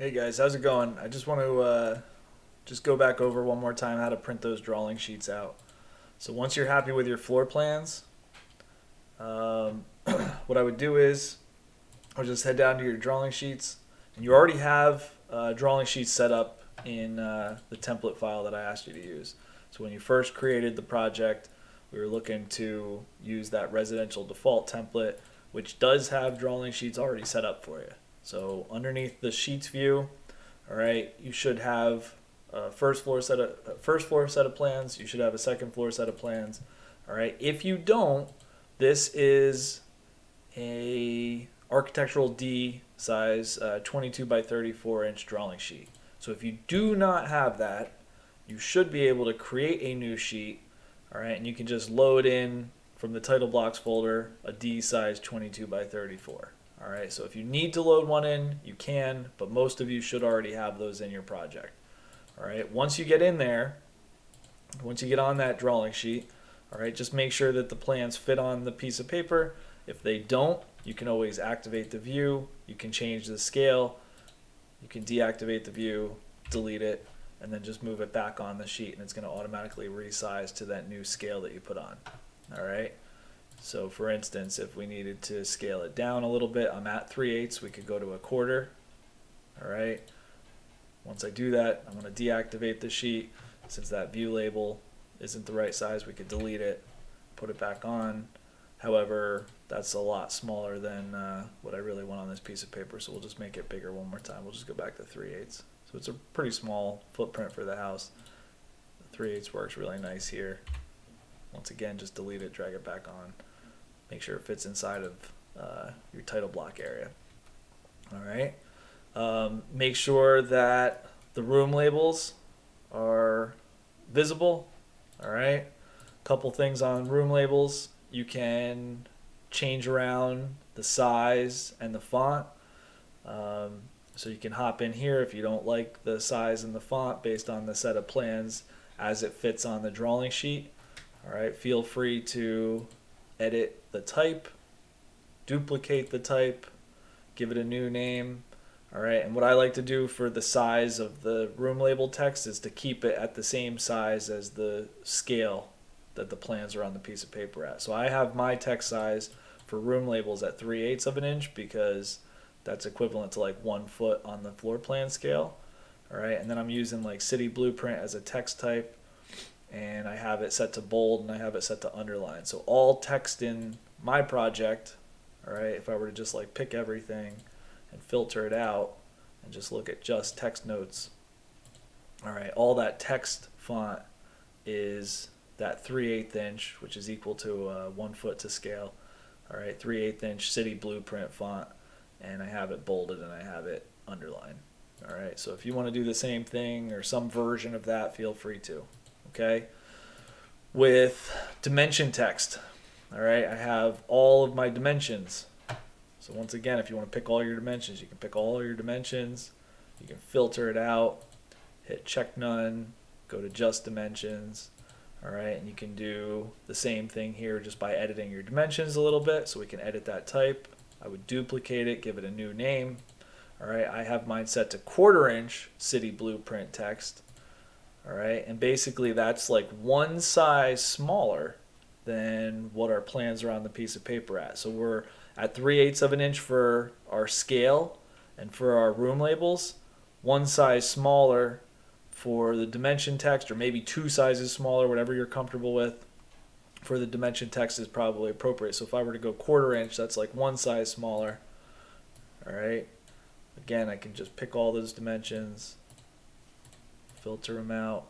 Hey guys, how's it going? I just want to just go back over one more time how to print those drawing sheets out. So once you're happy with your floor plans, um, what I would do is I would just head down to your drawing sheets, and you already have drawing sheets set up in the template file that I asked you to use. So when you first created the project, we were looking to use that residential default template, which does have drawing sheets already set up for you. So underneath the sheets view, all right, you should have a first floor set of plans. You should have a second floor set of plans. All right. If you don't, this is a architectural D size 22 by 34-inch drawing sheet. So if you do not have that, you should be able to create a new sheet. All right, and you can just load in from the title blocks folder a D size 22 by 34. All right, so if you need to load one in, you can, but most of you should already have those in your project. All right, once you get in there, once you get on that drawing sheet, all right, just make sure that the plans fit on the piece of paper. If they don't, you can always activate the view. You can change the scale. You can deactivate the view, delete it, and then just move it back on the sheet, and it's going to automatically resize to that new scale that you put on. All right. So for instance, if we needed to scale it down a little bit, I'm at 3/8. We could go to a quarter. All right. Once I do that, I'm going to deactivate the sheet. Since that view label isn't the right size, we could delete it, put it back on. However, that's a lot smaller than what I really want on this piece of paper, so we'll just make it bigger one more time. We'll just go back to 3/8. So it's a pretty small footprint for the house. The 3/8 works really nice here. Once again, just delete it, drag it back on. Make sure it fits inside of your title block area. All right. Make sure that the room labels are visible. All right. Couple things on room labels. You can change around the size and the font. So you can hop in here if you don't like the size and the font based on the set of plans as it fits on the drawing sheet. All right. Feel free to edit the type, duplicate the type, give it a new name. All right, and what I like to do for the size of the room label text is to keep it at the same size as the scale that the plans are on the piece of paper at. So I have my text size for room labels at 3/8 of an inch because that's equivalent to like 1 foot on the floor plan scale. All right, and then I'm using like City Blueprint as a text type, and I have it set to bold and I have it set to underline. So all text in my project, all right, if I were to just like pick everything and filter it out and just look at just text notes, all right, all that text font is that 3/8 inch, which is equal to 1 foot to scale. All right, 3/8 inch City Blueprint font, and I have it bolded and I have it underlined. All right, so if you want to do the same thing or some version of that, feel free to. Okay, with dimension text, all right, I have all of my dimensions. So once again, if you want to pick all your dimensions, you can pick all your dimensions. You can filter it out, hit check none, go to just dimensions. All right, and you can do the same thing here just by editing your dimensions a little bit. So we can edit that type. I would duplicate it, give it a new name. All right, I have mine set to 1/4 inch City Blueprint text. All right, and basically that's like one size smaller than what our plans are on the piece of paper at. So we're at 3/8 of an inch for our scale, and for our room labels, one size smaller for the dimension text, or maybe two sizes smaller, whatever you're comfortable with. For the dimension text is probably appropriate. So if I were to go 1/4 inch, that's like one size smaller. All right. Again, I can just pick all those dimensions, filter them out,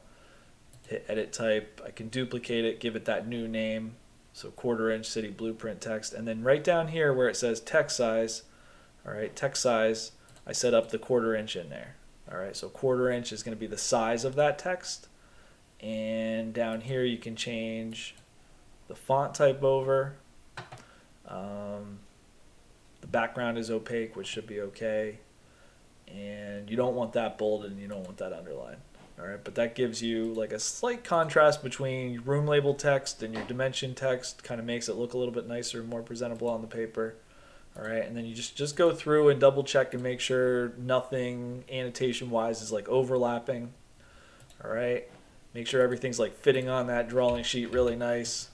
hit edit type. I can duplicate it, give it that new name. So 1/4 inch City Blueprint text. And then right down here where it says text size, all right, text size, I set up the 1/4 inch in there. All right, so 1/4 inch is going to be the size of that text. And down here you can change the font type over. The background is opaque, which should be okay. And you don't want that bolded and you don't want that underlined. All right, but that gives you like a slight contrast between room label text and your dimension text. Kind of makes it look a little bit nicer and more presentable on the paper. All right, and then you just go through and double check and make sure nothing annotation wise is like overlapping. All right, make sure everything's like fitting on that drawing sheet really nice,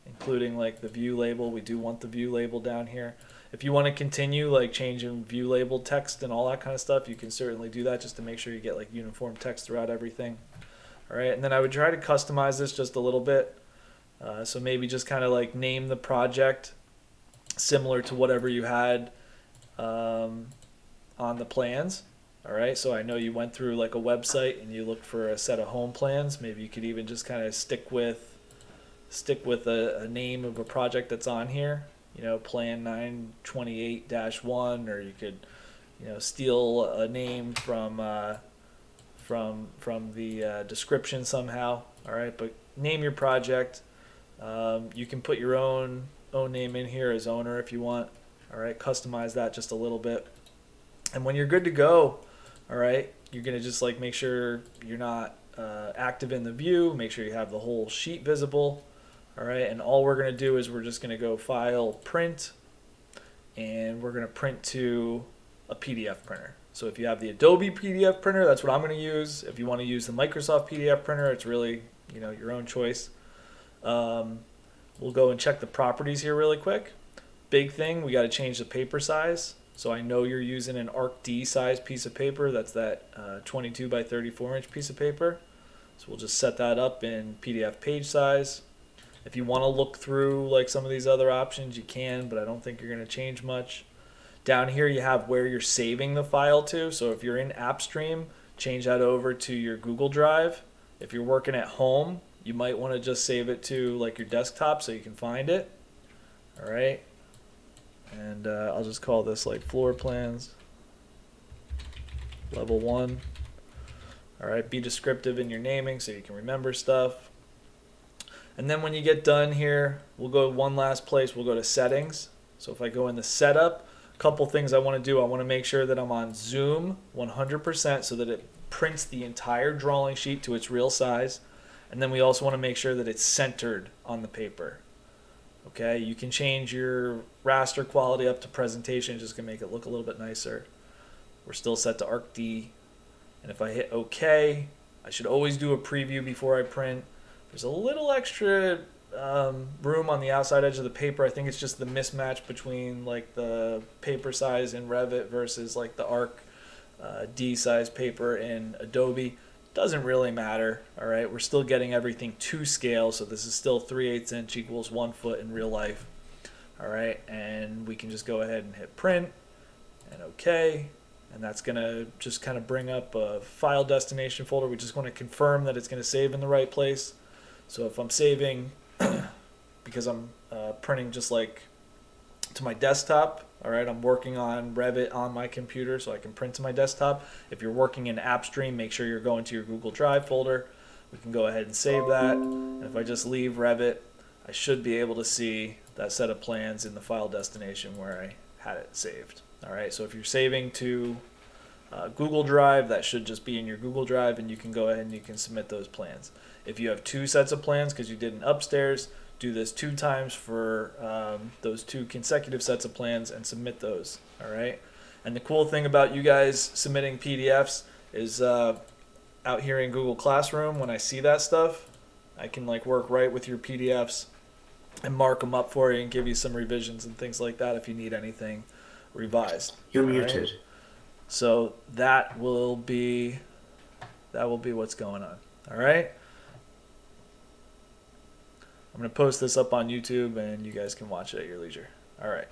including like the view label. We do want the view label down here. If you want to continue like changing view label text and all that kind of stuff, you can certainly do that just to make sure you get like uniform text throughout everything. All right, and then I would try to customize this just a little bit. So maybe just kind of like name the project similar to whatever you had on the plans. All right, so I know you went through like a website and you looked for a set of home plans. Maybe you could even just kind of stick with a name of a project that's on here. You know, Plan 928-1, or you could, you know, steal a name from the description somehow. All right, but name your project. You can put your own name in here as owner if you want. All right, customize that just a little bit. And when you're good to go, all right, you're gonna just like make sure you're not active in the view. Make sure you have the whole sheet visible. All right, and all we're gonna do is we're just gonna go File, Print, and we're gonna print to a PDF printer. So if you have the Adobe PDF printer, that's what I'm gonna use. If you want to use the Microsoft PDF printer, it's really, you know, your own choice. We'll go and check the properties here really quick. Big thing, we got to change the paper size. So I know you're using an ArcD size piece of paper. That's that 22 by 34 inch piece of paper. So we'll just set that up in PDF page size. If you want to look through like some of these other options, you can, but I don't think you're going to change much. Down here you have where you're saving the file to. So if you're in AppStream, change that over to your Google Drive. If you're working at home, you might want to just save it to like your desktop so you can find it. All right. And I'll just call this like floor plans, level 1. All right. Be descriptive in your naming so you can remember stuff. And then when you get done here, we'll go one last place. We'll go to settings. So if I go in the setup, a couple things I want to do. I want to make sure that I'm on zoom 100% so that it prints the entire drawing sheet to its real size. And then we also want to make sure that it's centered on the paper. Okay, you can change your raster quality up to presentation, just gonna make it look a little bit nicer. We're still set to ArcD. And if I hit OK, I should always do a preview before I print. There's a little extra room on the outside edge of the paper. I think it's just the mismatch between like the paper size in Revit versus like the Arc D size paper in Adobe. Doesn't really matter. All right, we're still getting everything to scale, so this is still 3/8 inch equals 1 foot in real life. All right, and we can just go ahead and hit print and OK, and that's gonna just kind of bring up a file destination folder. We just want to confirm that it's gonna save in the right place. So if I'm saving, because I'm printing just like to my desktop, all right, I'm working on Revit on my computer so I can print to my desktop. If you're working in AppStream, make sure you're going to your Google Drive folder. We can go ahead and save that. And if I just leave Revit, I should be able to see that set of plans in the file destination where I had it saved. All right, so if you're saving to Google Drive, that should just be in your Google Drive, and you can go ahead and you can submit those plans. If you have 2 sets of plans because you did an upstairs, do this 2 times for those 2 consecutive sets of plans and submit those. All right. And the cool thing about you guys submitting PDFs is out here in Google Classroom, when I see that stuff, I can like work right with your PDFs and mark them up for you and give you some revisions and things like that if you need anything revised. You're All muted. right? So that will be what's going on. All right. I'm going to post this up on YouTube and you guys can watch it at your leisure. All right.